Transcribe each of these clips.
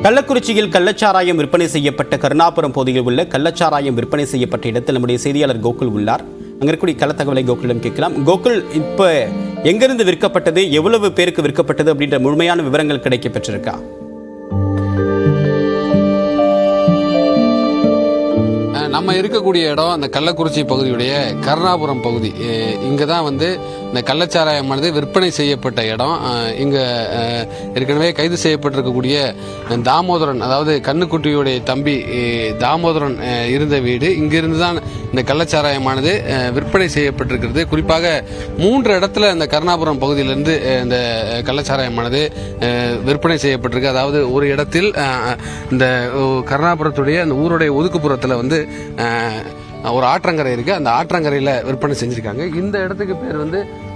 கள்ளக்குறிச்சியில் கள்ளச்சாராயம் விற்பனை செய்யப்பட்ட கருணாபுரம் பகுதியில் உள்ள கள்ளச்சாராயம் விற்பனை செய்யப்பட்ட இடத்தில் நம்முடைய செய்தியாளர் கோகுல் உள்ளார். அங்க இருக்கக்கூடிய கள தகவலை கோகுலிடம் கேட்கலாம். கோகுல், இப்ப எங்கிருந்து விற்கப்பட்டது, எவ்வளவு பேருக்கு விற்கப்பட்டது அப்படின்ற முழுமையான விவரங்கள் கிடைக்க பெற்றிருக்கா? நம்ம இருக்கக்கூடிய இடம் அந்த கள்ளக்குறிச்சி பகுதியுடைய கருணாபுரம் பகுதி. இங்கே தான் இந்த கள்ளச்சாராயமானது விற்பனை செய்யப்பட்ட இடம். இங்கே ஏற்கனவே கைது செய்யப்பட்டிருக்கக்கூடிய தாமோதரன், அதாவது கண்ணுக்குட்டியுடைய தம்பி தாமோதரன் இருந்த வீடு. இங்கிருந்து தான் இந்த கள்ளச்சாராயமானது விற்பனை செய்யப்பட்டிருக்கிறது. குறிப்பாக 3 இடத்துல இந்த கருணாபுரம் பகுதியிலிருந்து இந்த கள்ளச்சாராயமானது விற்பனை செய்யப்பட்டிருக்கு. அதாவது ஒரு இடத்தில் இந்த கருணாபுரத்துடைய அந்த ஊருடைய ஒதுக்குப்புறத்தில் ஒரு ஆற்றங்கரை இருக்கு. அந்த ஆற்றங்கரையில விற்பனை செஞ்சிருக்காங்க. இந்த இடத்துக்கு பேர்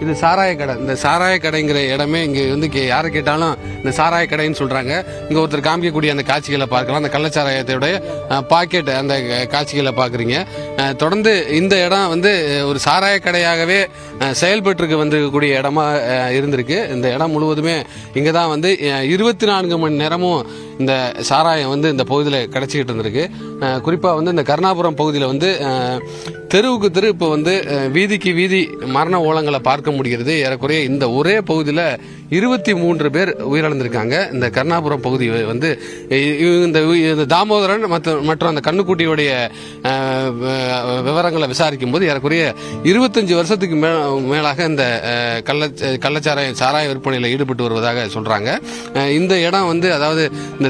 இது சாராய கடை. இந்த சாராய கடைங்கிற இடமே இங்க யாரை கேட்டாலும் இந்த சாராய கடைன்னு சொல்றாங்க. இங்க ஒருத்தர் காமிக்கக்கூடிய அந்த காட்சிகளை பார்க்கலாம். அந்த கள்ளச்சாராயத்தோடைய பாக்கெட் அந்த காட்சிகளை பாக்குறீங்க. தொடர்ந்து இந்த இடம் ஒரு சாராய கடையாகவே செயல்பட்டு வந்திருக்கக்கூடிய இடமா இருந்திருக்கு. இந்த இடம் முழுவதுமே இங்கதான் 24 மணி நேரமும் இந்த சாராயம் இந்த பகுதியில் கிடைச்சிக்கிட்டு இருந்திருக்கு. குறிப்பா இந்த கருணாபுரம் பகுதியில் தெருவுக்கு தெரு இப்போ வீதிக்கு வீதி மரண ஓலங்களை பார்க்க முடிகிறது. ஏறக்குறைய இந்த ஒரே பகுதியில் 23 பேர் உயிரிழந்திருக்காங்க. இந்த கருணாபுரம் பகுதி இந்த தாமோதரன் மற்றும் அந்த கண்ணுக்குட்டியுடைய விவரங்களை விசாரிக்கும் போது ஏறக்குறைய 25 வருஷத்துக்கு மேலாக இந்த சாராய விற்பனையில் ஈடுபட்டு வருவதாக சொல்றாங்க. இந்த இடம் அதாவது இந்த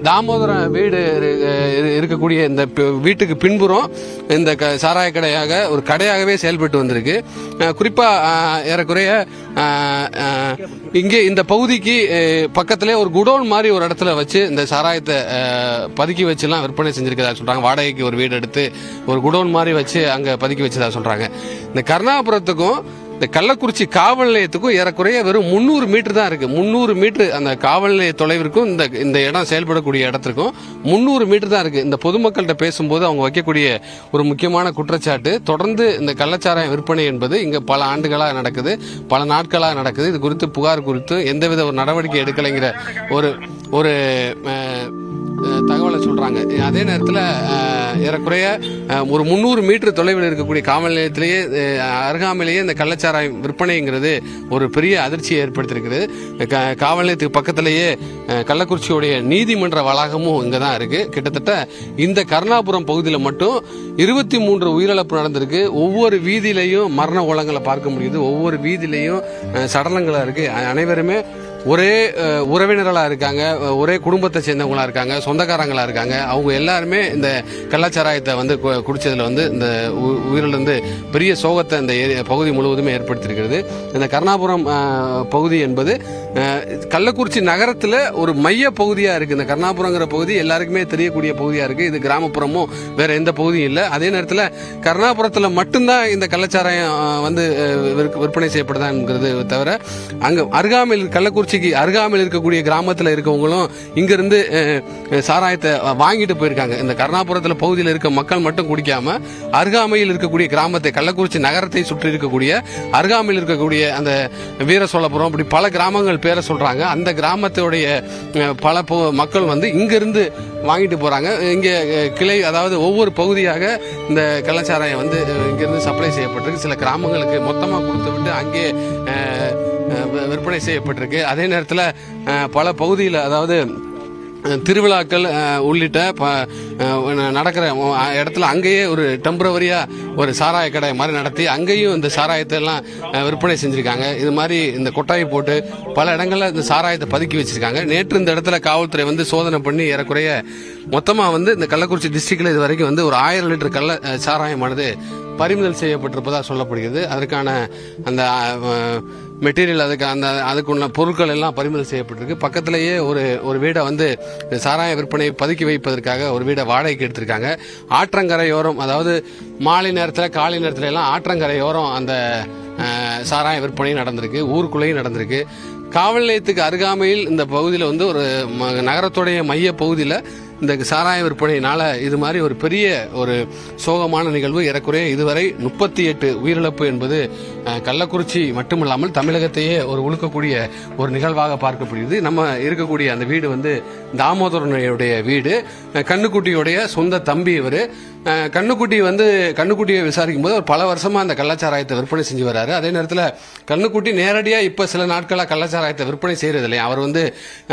தாமோதரம் வீடு இருக்கக்கூடிய இந்த வீட்டுக்கு பின்புறம் இந்த சாராய கடையாக ஒரு கடையாகவே செயல்பட்டு வந்திருக்கு. குறிப்பா ஏறக்குறைய இங்கே இந்த பகுதிக்கு பக்கத்திலே ஒரு குடோன் மாதிரி ஒரு இடத்துல வச்சு இந்த சாராயத்தை பதுக்கி வச்சுலாம் விற்பனை செஞ்சிருக்கதா சொல்றாங்க. வாடகைக்கு ஒரு வீடு எடுத்து ஒரு குடோன் மாதிரி வச்சு அங்க பதுக்கி வச்சதா சொல்றாங்க. இந்த கருணாபுரத்துக்கும் இந்த கள்ளக்குறிச்சி காவல் நிலையத்துக்கும் ஏறக்குறைய வெறும் 300 மீட்டர் தான் இருக்கு. 300 மீட்டர் அந்த காவல் நிலைய தொலைவிற்கும் இந்த இடம் செயல்படக்கூடிய இடத்திற்கும் 300 மீட்டர் தான் இருக்கு. இந்த பொதுமக்கள்கிட்ட பேசும்போது அவங்க வைக்கக்கூடிய ஒரு முக்கியமான குற்றச்சாட்டு, தொடர்ந்து இந்த கள்ளச்சாராய விற்பனை என்பது இங்க பல ஆண்டுகளாக நடக்குது, பல நாட்களாக நடக்குது. இது குறித்து புகார் குறித்து எந்தவித ஒரு நடவடிக்கை எடுக்கலைங்கிற ஒரு தகவலை சொல்றாங்க. அதே நேரத்தில் ஏறக்குறைய ஒரு 300 மீட்டர் தொலைவில் இருக்கக்கூடிய காவல் நிலையத்திலேயே அருகாமையிலேயே இந்த கள்ளச்சாராயம் விற்பனைங்கிறது ஒரு பெரிய அதிர்ச்சியை ஏற்படுத்தியிருக்குது. காவல் நிலையத்துக்கு பக்கத்திலேயே கள்ளக்குறிச்சியுடைய நீதிமன்ற வளாகமும் இங்கே தான் இருக்கு. கிட்டத்தட்ட இந்த கருணாபுரம் பகுதியில் மட்டும் 23 உயிரிழப்பு நடந்திருக்கு. ஒவ்வொரு வீதியிலையும் மரண ஓலங்களை பார்க்க முடியுது. ஒவ்வொரு வீதியிலையும் சடலங்களா இருக்கு. அனைவருமே ஒரே உறவினர்களா இருக்காங்க, ஒரே குடும்பத்தை சேர்ந்தவங்களா இருக்காங்க, சொந்தக்காரங்களா இருக்காங்க. அவங்க எல்லாருமே இந்த கள்ளச்சாராயத்தை குடிச்சதுல இந்த உயிரிழந்து பெரிய சோகத்தை இந்த பகுதி முழுவதுமே ஏற்படுத்தியிருக்கிறது. இந்த கருணாபுரம் பகுதி என்பது கள்ளக்குறிச்சி நகரத்துல ஒரு மைய பகுதியா இருக்கு. இந்த கருணாபுரங்கிற பகுதி எல்லாருக்குமே தெரியக்கூடிய பகுதியா இருக்கு. இது கிராமப்புறமும் வேற எந்த பகுதியும் இல்லை. அதே நேரத்தில் கருணாபுரத்துல மட்டும்தான் இந்த கள்ளச்சாராயம் விற்பனை செய்யப்படுதாங்கிறது தவிர அங்க அருகாமையில் கள்ளக்குறிச்சிக்கு அருகாமையில் இருக்கக்கூடிய கிராமத்தில் இருக்கவங்களும் இங்கிருந்து சாராயத்தை வாங்கிட்டு போயிருக்காங்க. இந்த கருணாபுரத்துல பகுதியில் இருக்க மக்கள் மட்டும் குடிக்காம அருகாமையில் இருக்கக்கூடிய கிராமத்தை, கள்ளக்குறிச்சி நகரத்தை சுற்றி இருக்கக்கூடிய அருகாமையில் இருக்கக்கூடிய அந்த வீரசோழபுரம், அப்படி பல கிராமங்கள் பேரை சொல்றாங்க. அந்த கிராமத்துடைய பல மக்கள் இங்கிருந்து வாங்கிட்டு போறாங்க. இங்க கிளை, அதாவது ஒவ்வொரு பகுதியாக இந்த கள்ளச்சாராயம் இங்கிருந்து சப்ளை செய்யப்பட்டிருக்கு. சில கிராமங்களுக்கு மொத்தமா கொடுத்து விட்டு அங்கே விற்பனை செய்யப்பட்டிருக்கு. அதே நேரத்தில் பல பகுதியில், அதாவது திருவிழாக்கள் உள்ளிட்ட நடக்கிற இடத்துல அங்கேயே ஒரு டெம்பரவரியா ஒரு சாராய கடை மாதிரி நடத்தி அங்கேயும் இந்த சாராயத்தை எல்லாம் விற்பனை செஞ்சிருக்காங்க. இது மாதிரி இந்த கொட்டாயை போட்டு பல இடங்கள்ல இந்த சாராயத்தை பதுக்கி வச்சிருக்காங்க. நேற்று இந்த இடத்துல காவல்துறை சோதனை பண்ணி ஏறக்குறைய மொத்தமா இந்த கள்ளக்குறிச்சி டிஸ்ட்ரிக்ட்ல இது வரைக்கும் ஒரு 1000 லிட்டர் கள்ள சாராயமானது பறிமுதல் செய்யப்பட்டிருப்பதா சொல்லப்படுகிறது. அதற்கான அந்த மெட்டீரியல், அதுக்குள்ள பொருட்கள் எல்லாம் பறிமுதல் செய்யப்பட்டிருக்கு. பக்கத்திலேயே ஒரு வீடை சாராய விற்பனை பதுக்கி வைப்பதற்காக ஒரு வீடை வாடகைக்கு எடுத்திருக்காங்க. ஆற்றங்கரையோரம், அதாவது மாலை நேரத்தில் காலை நேரத்துல எல்லாம் ஆற்றங்கரையோரம் அந்த சாராய விற்பனை நடந்திருக்கு. ஊருக்குள்ளேயும் நடந்திருக்கு. காவல் நிலையத்துக்கு அருகாமையில் இந்த பகுதியில் ஒரு நகரத்துடைய மைய பகுதியில் இந்த சாராய விற்பனையினால இது மாதிரி ஒரு பெரிய ஒரு சோகமான நிகழ்வு ஏறக்குறைய இதுவரை 38 உயிரிழப்பு என்பது கள்ளக்குறிச்சி மட்டுமில்லாமல் தமிழகத்தையே ஒரு உழுக்கக்கூடிய ஒரு நிகழ்வாக பார்க்கப்படுகிறது. நம்ம இருக்கக்கூடிய அந்த வீடு வந்து தாமோதரனுடைய வீடு. கண்ணுக்குட்டியுடைய சொந்த தம்பி இவர். கண்ணுக்குட்டியை விசாரிக்கும் போது அவர் பல வருஷமா அந்த கள்ளச்சாராயத்தை விற்பனை செஞ்சு வர்றாரு. அதே நேரத்தில் கண்ணுக்குட்டி நேரடியா இப்ப சில நாட்களா கள்ளச்சாராயத்தை விற்பனை செய்யறது இல்லையா. அவர் வந்து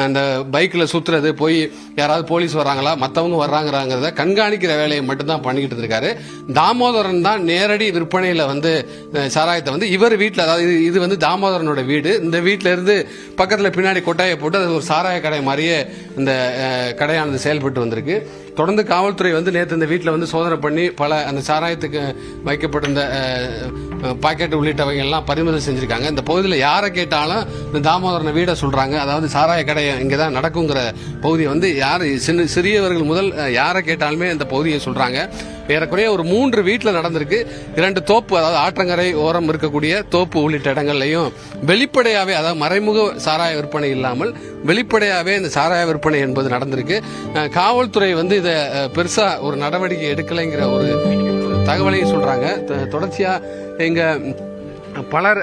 அந்த பைக்ல சுத்துறது, போய் யாராவது போலீஸ் வர்றாங்களா மத்தவங்க வர்றாங்கிறத கண்காணிக்கிற வேலையை மட்டும்தான் பண்ணிக்கிட்டு இருக்காரு. தாமோதரன் தான் நேரடி விற்பனையில வந்து சாராயத்தை வந்து இவர் வீட்டில், அதாவது இது வந்து தாமோதரனோட வீடு. இந்த வீட்டில இருந்து பக்கத்துல பின்னாடி கொட்டாயை போட்டு அது ஒரு சாராய கடை மாதிரியே இந்த கடையானது செயல்பட்டு வந்திருக்கு. தொடர்ந்து காவல்துறை வந்து நேற்று இந்த வீட்டில் வந்து சோதனை பண்ணி பல அந்த சாராயத்துக்கு வைக்கப்பட்டிருந்த பாக்கெட் உள்ளிட்டவைங்க எல்லாம் பறிமுதல் செஞ்சிருக்காங்க. இந்த பகுதியில் யாரை கேட்டாலும் இந்த தாமோதரன வீடை சொல்றாங்க. அதாவது சாராய கடை இங்கே தான் நடக்குங்கிற பகுதியை வந்து யார் சிறியவர்கள் முதல் யாரை கேட்டாலுமே இந்த பகுதியை சொல்றாங்க. ஏறக்குறைய ஒரு 3 வீட்டில் நடந்திருக்கு. 2 தோப்பு, அதாவது ஆற்றங்கரை ஓரம் இருக்கக்கூடிய தோப்பு உள்ளிட்ட இடங்கள்லையும் வெளிப்படையாவே, அதாவது மறைமுக சாராய விற்பனை இல்லாமல் வெளிப்படையாவே இந்த சாராய விற்பனை என்பது நடந்திருக்கு. காவல்துறை வந்து இதை பெருசா ஒரு நடவடிக்கை எடுக்கலைங்கிற ஒரு தகவலையும் சொல்றாங்க. தொடர்ச்சியா எங்க பலர்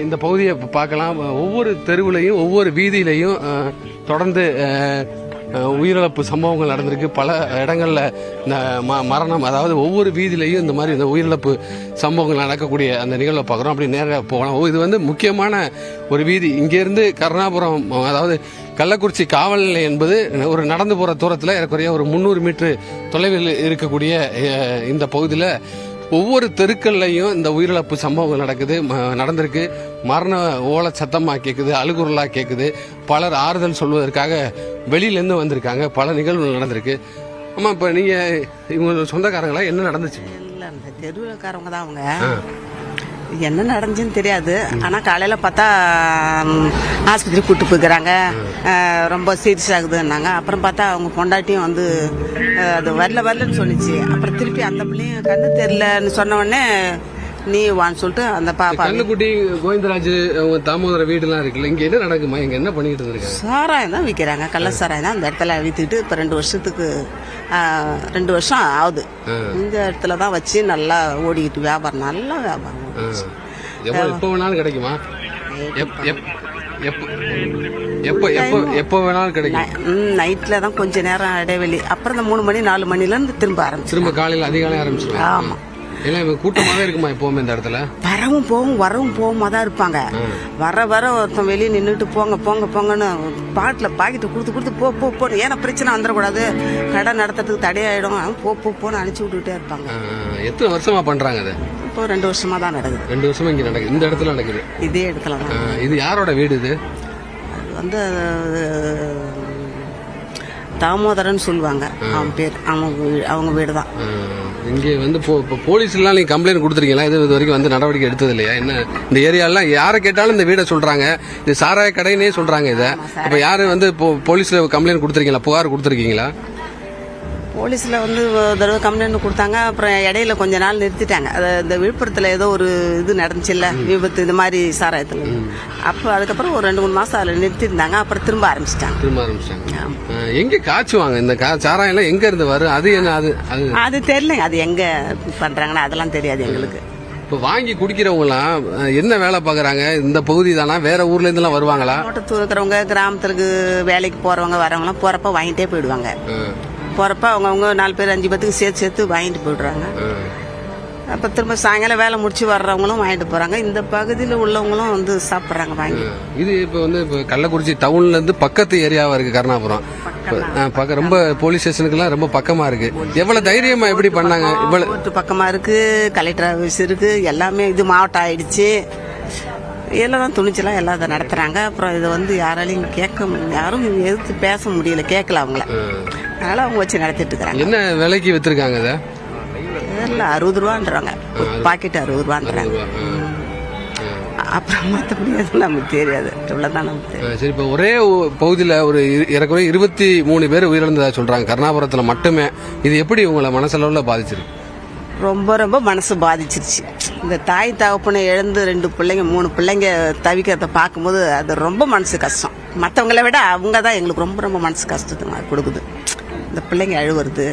இந்த பகுதியை பார்க்கலாம். ஒவ்வொரு தெருவுலையும் ஒவ்வொரு வீதியிலையும் தொடர்ந்து உயிரிழப்பு சம்பவங்கள் நடந்திருக்கு. பல இடங்கள்ல இந்த மரணம், அதாவது ஒவ்வொரு வீதியிலையும் இந்த மாதிரி இந்த உயிரிழப்பு சம்பவங்கள் நடக்கக்கூடிய அந்த நிகழ்வை பார்க்குறோம். அப்படி நேராக போகலாம். இது வந்து முக்கியமான ஒரு வீதி. இங்கேருந்து கருணாபுரம், அதாவது கள்ளக்குறிச்சி காவல் நிலையம் என்பது ஒரு நடந்து போகிற தூரத்தில் ஏறக்குறைய ஒரு 300 மீட்டர் தொலைவில் இருக்கக்கூடிய இந்த பகுதியில் ஒவ்வொரு தெருக்கள்லையும் இந்த உயிரிழப்பு சம்பவங்கள் நடந்திருக்கு. மரண ஓலை சத்தமா கேட்குது, அழுகுரலா கேட்குது. பலர் ஆறுதல் சொல்வதற்காக வெளியிலேருந்து வந்திருக்காங்க. பல நிகழ்வுகள் நடந்திருக்கு. ஆமா, இப்ப நீங்க இவங்க சொந்தக்காரங்களா? என்ன நடந்துச்சு? இல்ல, இந்த தெருவுலக்காரவங்க தான் அவங்க. என்ன நடந்துச்சுன்னு தெரியாது. ஆனா காலையில பார்த்தா ஆஸ்பத்திரி கூட்டு போய்க்கிறாங்க, ரொம்ப சீரியஸ் ஆகுதுன்னாங்க. அப்புறம் பார்த்தா அவங்க பொண்டாட்டியும் வந்து அது வரலன்னு சொல்லிச்சு. அப்புறம் திருப்பி அந்த பிள்ளையும் கண்ணு தெரியலன்னு சொன்ன உடனே நீ வான்னு சொல்லிட்டு அந்த பாப்பா. கண்ணுக்குட்டி கோவிந்தராஜ் தாமோதர வீடுலாம் இருக்குல்ல, இங்க என்ன நடக்குமா? இங்க என்ன பண்ணிட்டு இருக்காங்க? சாராயம் தான் விற்கிறாங்க. கள்ள சாராயம் தான் அந்த இடத்துல வித்துக்கிட்டு இப்ப 2 வருஷம் ஆகுது. இந்த இடத்துல தான் வச்சு நல்லா ஓடிக்கிட்டு வியாபாரம், நல்ல வியாபாரம். எப்ப வேணாலும் கிடைக்குமா? எப்ப வேணாலும் கிடைக்கும். நைட்ல தான் கொஞ்ச நேரம் இடைவெளி. அப்புறம் இந்த 3 மணி 4 மணில இருந்து திரும்ப ஆரம்பிச்சு. திரும்ப காலையில அதிகாலை ஆரம்பிச்சு. ஆமா, கூட்டமாவே இருக்குமா எப்பவுமே இந்த இடத்துல? வரவும் போகுமா தான் இருப்பாங்க. வர ஒருத்தன் வெளியே நின்றுட்டு போங்கன்னு பாக்கெட்டு கொடுத்து போ. ஏன்னா பிரச்சனை வந்துடக்கூடாது, கடை நடத்துறதுக்கு தடையாயிடும், போன்னு அனுப்பிச்சு விட்டுட்டே இருப்பாங்க. எத்தனை வருஷமா பண்றாங்க அது? இப்போ 2 வருஷமா தான் நடக்குது. 2 வருஷமா இங்க நடக்குது. இந்த இடத்துல நடக்குது. இதே இடத்துல தான். இது யாரோட வீடு? இது வந்து தாமோதரன் சொல்லுவாங்க. அவன் பேர், அவங்க வீடு தான். இங்கே வந்து போலீஸ் எல்லாம் நீங்க கம்ப்ளைண்ட் கொடுத்துருக்கீங்களா? இது வரைக்கும் வந்து நடவடிக்கை எடுத்தது இல்லையா? என்ன இந்த ஏரியாலாம் யாரை கேட்டாலும் இந்த வீடை சொல்றாங்க, இது சாராய கடைன்னே சொல்றாங்க. இதை அப்ப யாரு வந்து போலீஸ்ல கம்ப்ளைண்ட் கொடுத்துருக்கீங்களா, புகார் கொடுத்துருக்கீங்களா? போலீஸ்ல வந்து ஒரு தடவை கம்ப்ளைண்ட் கொடுத்தாங்க. அப்புறம் இடையில கொஞ்ச நாள் நிறுத்திட்டாங்க. இந்த விழுப்புரத்துல ஏதோ ஒரு இது நடந்துச்சுல்ல, விபத்து இது மாதிரி சாராயத்துல. அப்போ அதுக்கப்புறம் ஒரு 2-3 மாசம் அதில் நிறுத்திருந்தாங்க. அப்புறம் திரும்ப ஆரம்பிச்சிட்டாங்க. எங்க காய்ச்சுவாங்க இந்த சாராயம் எல்லாம்? எங்க இருந்து வரும்? அது என்ன? அது தெரியலங்க. அது எங்க பண்றாங்கன்னா அதெல்லாம் தெரியாது எங்களுக்கு. இப்போ வாங்கி குடிக்கிறவங்க எல்லாம் என்ன வேலை பாக்குறாங்க? இந்த பகுதி தானா, வேற ஊர்ல இருந்து எல்லாம் வருவாங்களா? தோட்டத்தில் இருக்கிறவங்க, கிராமத்துக்கு வேலைக்கு போறவங்க வரவங்களாம் போறப்ப வாங்கிட்டே போயிடுவாங்க. போறப்ப அவங்க 4 பேர் 5 பேத்துக்கு சேர்த்து வாங்கிட்டு போயிடுறாங்க. அப்ப திரும்ப சாயங்காலம் வேலை முடிச்சு வர்றவங்களும் வாங்கிட்டு போறாங்க. இந்த பகுதியில் உள்ளவங்களும் வந்து சாப்பிட்றாங்க வாங்கி. இது இப்போ வந்து கள்ளக்குறிச்சி டவுன்ல இருந்து பக்கத்து ஏரியாவா இருக்கு கருணாபுரம். ரொம்ப போலீஸ் ஸ்டேஷனுக்குலாம் ரொம்ப பக்கமா இருக்கு. எவ்வளவு தைரியமா எப்படி பண்ணாங்க? இவ்வளவு பக்கமா இருக்கு, கலெக்டர் ஆஃபீஸ் இருக்கு, எல்லாமே இது மாவட்டம் ஆயிடுச்சு. எல்லாம் தான் துணிச்சலாம் எல்லாம் இதை நடத்துறாங்க. அப்புறம் இதை வந்து யாரும் எதிர்த்து பேச முடியல, கேட்கல அவங்கள. அதனால அவங்க வச்சு நடத்திட்டு இருக்காங்க. என்ன விலைக்கு வித்துருக்காங்க? இதை 60 ரூபான்றாங்க, பாக்கெட் 60 ரூபான்றாங்க. அப்புறம் மற்றபடி நமக்கு தெரியாது, இவ்வளவுதான் நமக்கு தெரியும். சரி, இப்போ ஒரே பகுதியில் ஒரு ஏறக்குறைய 23 பேர் உயிரிழந்ததா சொல்றாங்க கருணாபுரத்தில் மட்டுமே. இது எப்படி உங்களை மனசளவில் பாதிச்சிருக்கு? ரொம்ப ரொம்ப மனசு பாதிச்சிருச்சு. இந்த தாய் தகப்பனை எழுந்து 2 பிள்ளைங்க 3 பிள்ளைங்க தவிக்கிறத பார்க்கும்போது அது ரொம்ப மனசு கஷ்டம். மற்றவங்களை விட அவங்க தான் எங்களுக்கு ரொம்ப ரொம்ப மனசு கஷ்டத்தை கொடுக்குது. இந்த பிள்ளைங்க அழுவுறது,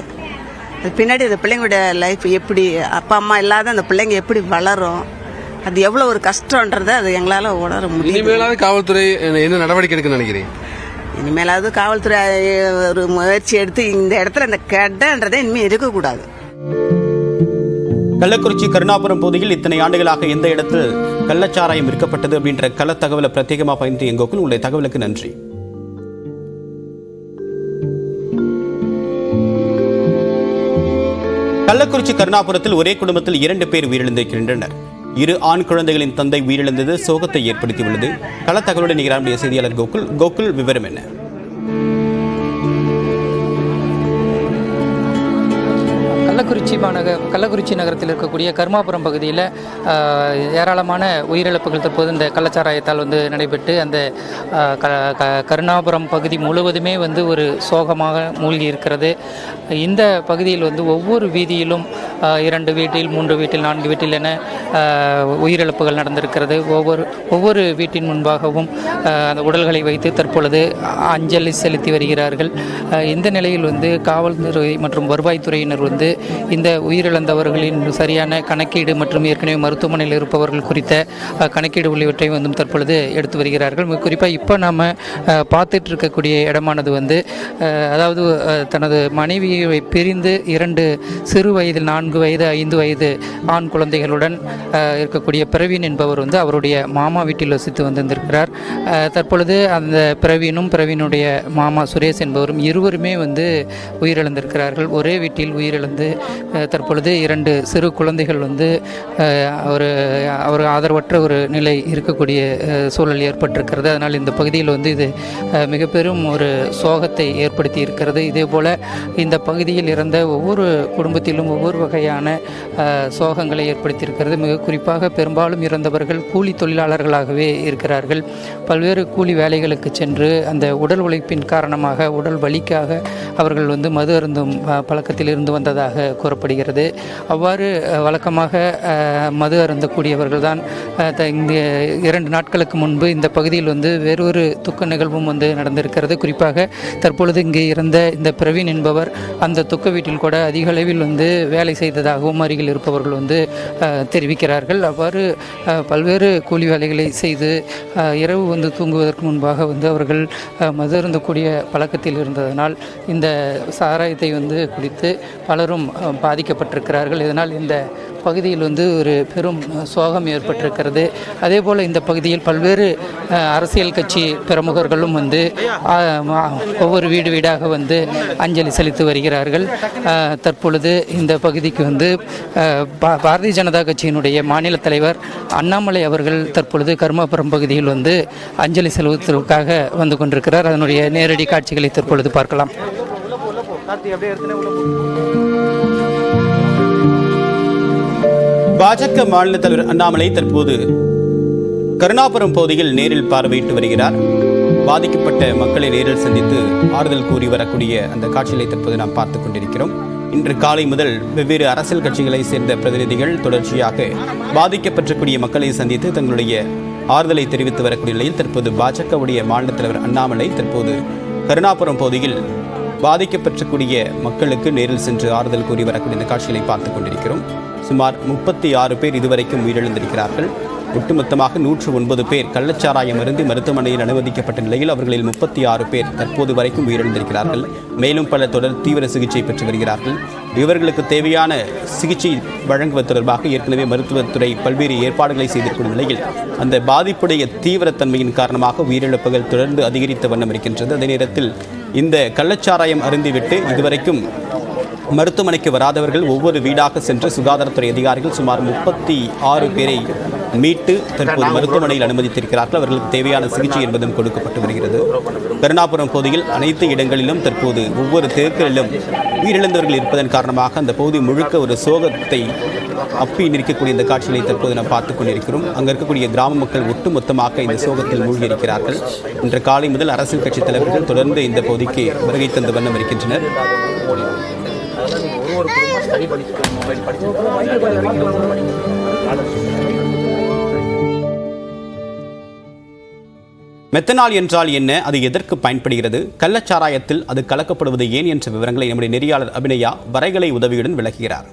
அது பின்னாடி இந்த பிள்ளைங்களுடைய லைஃப் எப்படி, அப்பா அம்மா இல்லாத அந்த பிள்ளைங்க எப்படி வளரும், அது எவ்வளோ ஒரு கஷ்டன்றதை அது எங்களால் உணர முடியும். இனிமேலாவது காவல்துறை என்ன நடவடிக்கை எடுக்குன்னு நினைக்கிறீங்க? இனிமேலாவது காவல்துறை ஒரு முயற்சி எடுத்து இந்த இடத்துல இந்த கெட்டன்றதை இனிமேல் இருக்கக்கூடாது. கள்ளக்குறிச்சி கருணாபுரம் பகுதியில் இத்தனை ஆண்டுகளாக எந்த இடத்தில் கள்ளச்சாராயம் விற்கப்பட்டது அப்படின்ற கள தகவலை பிரத்யேகமாக பயந்து எங்கோக்குள் உங்களுடைய தகவலுக்கு நன்றி. கள்ளக்குறிச்சி கருணாபுரத்தில் ஒரே குடும்பத்தில் 2 பேர் உயிரிழந்திருக்கின்றனர். 2 ஆண் குழந்தைகளின் தந்தை உயிரிழந்தது சோகத்தை ஏற்படுத்தியுள்ளது. கள தகவலுடன் நிகழ்ச்சிய செய்தியாளர் கோகுல் விவரம் என்ன? கள்ளக்குறிச்சி நகரத்தில் இருக்கக்கூடிய கருமாபுரம் பகுதியில் ஏராளமான உயிரிழப்புகள் தற்போது இந்த கள்ளச்சாராயத்தால் நடைபெற்று அந்த கருணாபுரம் பகுதி முழுவதுமே ஒரு சோகமாக மூழ்கி இருக்கிறது. இந்த பகுதியில் ஒவ்வொரு வீதியிலும் 2 வீட்டில் 3 வீட்டில் 4 வீட்டில் என உயிரிழப்புகள் நடந்திருக்கிறது. ஒவ்வொரு வீட்டின் முன்பாகவும் அந்த உடல்களை வைத்து தற்பொழுது அஞ்சலி செலுத்தி வருகிறார்கள். இந்த நிலையில் காவல்துறை மற்றும் வருவாய்த்துறையினர் இந்த உயிரிழந்தவர்களின் சரியான கணக்கீடு மற்றும் ஏற்கனவே மருத்துவமனையில் இருப்பவர்கள் குறித்த கணக்கீடு உள்ளிவற்றை தற்பொழுது எடுத்து வருகிறார்கள். குறிப்பாக இப்போ நாம் பார்த்துட்டு இருக்கக்கூடிய இடமானது அதாவது தனது மனைவியை பிரிந்து 2 சிறு வயதில் 4 வயது 5 வயது ஆண் குழந்தைகளுடன் இருக்கக்கூடிய பிரவீன் என்பவர் அவருடைய மாமா வீட்டில் வசித்து வந்திருக்கிறார். தற்பொழுது அந்த பிரவீனுடைய மாமா சுரேஷ் என்பவரும் இருவருமே உயிரிழந்திருக்கிறார்கள். ஒரே வீட்டில் உயிரிழந்து தற்பொழுது 2 சிறு குழந்தைகள் ஒரு ஆதரவற்ற ஒரு நிலை இருக்கக்கூடிய சூழல் ஏற்பட்டிருக்கிறது. அதனால் இந்த பகுதியில் இது மிக பெரும் ஒரு சோகத்தை ஏற்படுத்தி இருக்கிறது. இதே போல் இந்த பகுதியில் இறந்த ஒவ்வொரு குடும்பத்திலும் ஒவ்வொரு வகையான சோகங்களை ஏற்படுத்தியிருக்கிறது. மிக குறிப்பாக பெரும்பாலும் இறந்தவர்கள் கூலி தொழிலாளர்களாகவே இருக்கிறார்கள். பல்வேறு கூலி வேலைகளுக்கு சென்று அந்த உடல் உழைப்பின் காரணமாக உடல் வலிக்காக அவர்கள் மது அருந்தும் பழக்கத்தில் இருந்து வந்ததாக கூறப்படுகிறது. அவ்வாறு வழக்கமாக மது அருந்தக்கூடியவர்கள் தான் இந்த 2 நாட்களுக்கு முன்பு இந்த பகுதியில் வேறொரு துக்க நிகழ்வும் நடந்திருக்கிறது. குறிப்பாக தற்பொழுது இங்கே இருந்த இந்த பிரவீன் என்பவர் அந்த துக்க வீட்டில் கூட அதிக அளவில் வேலை செய்ததாகவும் அருகில் இருப்பவர்கள் தெரிவிக்கிறார்கள். அவ்வாறு பல்வேறு கூலி வேலைகளை செய்து இரவு தூங்குவதற்கு முன்பாக அவர்கள் மது அருந்தக்கூடிய பழக்கத்தில் இருந்ததனால் இந்த சாராயத்தை குடித்து பலரும் பாதிக்கப்பட்டிருக்கிறார்கள். இதனால் இந்த பகுதியில் ஒரு பெரும் சோகம் ஏற்பட்டிருக்கிறது. அதே போல் இந்த பகுதியில் பல்வேறு அரசியல் கட்சி பிரமுகர்களும் ஒவ்வொரு வீடாக அஞ்சலி செலுத்தி வருகிறார்கள். தற்பொழுது இந்த பகுதிக்கு பாரதிய ஜனதா கட்சியினுடைய மாநில தலைவர் அண்ணாமலை அவர்கள் தற்பொழுது கருமாபுரம் பகுதியில் அஞ்சலி செலுத்துவதற்காக கொண்டிருக்கிறார். அதனுடைய நேரடி காட்சிகளை தற்பொழுது பார்க்கலாம். பாஜக மாநில தலைவர் அண்ணாமலை தற்போது கருணாபுரம் பகுதியில் நேரில் பார்வையிட்டு வருகிறார். பாதிக்கப்பட்ட மக்களை நேரில் சந்தித்து ஆறுதல் கூறி வரக்கூடிய அந்த காட்சிகளை தற்போது நாம் பார்த்துக் கொண்டிருக்கிறோம். இன்று காலை முதல் வெவ்வேறு அரசியல் கட்சிகளை சேர்ந்த பிரதிநிதிகள் தொடர்ச்சியாக பாதிக்கப்பட்டிருக்கூடிய மக்களை சந்தித்து தங்களுடைய ஆறுதலை தெரிவித்து வரக்கூடிய நிலையில் தற்போது பாஜகவுடைய மாநில தலைவர் அண்ணாமலை தற்போது கருணாபுரம் பகுதியில் பாதிக்கப்பட்டிருக்கூடிய மக்களுக்கு நேரில் சென்று ஆறுதல் கூறி வரக்கூடிய இந்த காட்சிகளை பார்த்துக் கொண்டிருக்கிறோம். சுமார் 36 பேர் இதுவரைக்கும் உயிரிழந்திருக்கிறார்கள். ஒட்டுமொத்தமாக 109 பேர் கள்ளச்சாராயம் அருந்தி மருத்துவமனையில் அனுமதிக்கப்பட்ட நிலையில் அவர்களில் 36 பேர் தற்போது வரைக்கும் உயிரிழந்திருக்கிறார்கள். மேலும் பல தொடர் தீவிர சிகிச்சை பெற்று வருகிறார்கள். இவர்களுக்கு தேவையான சிகிச்சை வழங்குவது தொடர்பாக ஏற்கனவே மருத்துவத்துறை பல்வேறு ஏற்பாடுகளை செய்திருக்கும் நிலையில் அந்த பாதிப்புடைய தீவிரத்தன்மையின் காரணமாக உயிரிழப்புகள் தொடர்ந்து அதிகரித்த வண்ணம் இருக்கின்றது. அதே நேரத்தில் இந்த கள்ளச்சாராயம் அருந்திவிட்டு இதுவரைக்கும் மருத்துவமனைக்கு வராதவர்கள் ஒவ்வொரு வீடாக சென்று சுகாதாரத்துறை அதிகாரிகள் சுமார் 36 பேரை மீட்டு தற்போது மருத்துவமனையில் அனுமதித்திருக்கிறார்கள். அவர்களுக்கு தேவையான சிகிச்சை என்பதும் கொடுக்கப்பட்டு வருகிறது. கருணாபுரம் பகுதியில் அனைத்து இடங்களிலும் தற்போது ஒவ்வொரு தெருக்களிலும் உயிரிழந்தவர்கள் இருப்பதன் காரணமாக அந்த பகுதி முழுக்க ஒரு சோகத்தை அப்பி நிற்கக்கூடிய இந்த காட்சிகளை தற்போது நாம் பார்த்துக் கொண்டிருக்கிறோம். அங்கே இருக்கக்கூடிய கிராம மக்கள் ஒட்டுமொத்தமாக இந்த சோகத்தில் மூழ்கியிருக்கிறார்கள். இன்று காலை முதல் அரசியல் கட்சித் தலைவர்கள் தொடர்ந்து இந்த பகுதிக்கு வருகை தந்த வண்ணம் இருக்கின்றனர். மெத்தனால் என்றால் என்ன, அது எதற்கு பயன்படுகிறது, கள்ளச்சாராயத்தில் அது கலக்கப்படுவது ஏன் என்ற விவரங்களை நம்முடைய நெறியாளர் அபிநயா வரைகலை உதவியுடன் விளக்குகிறார்.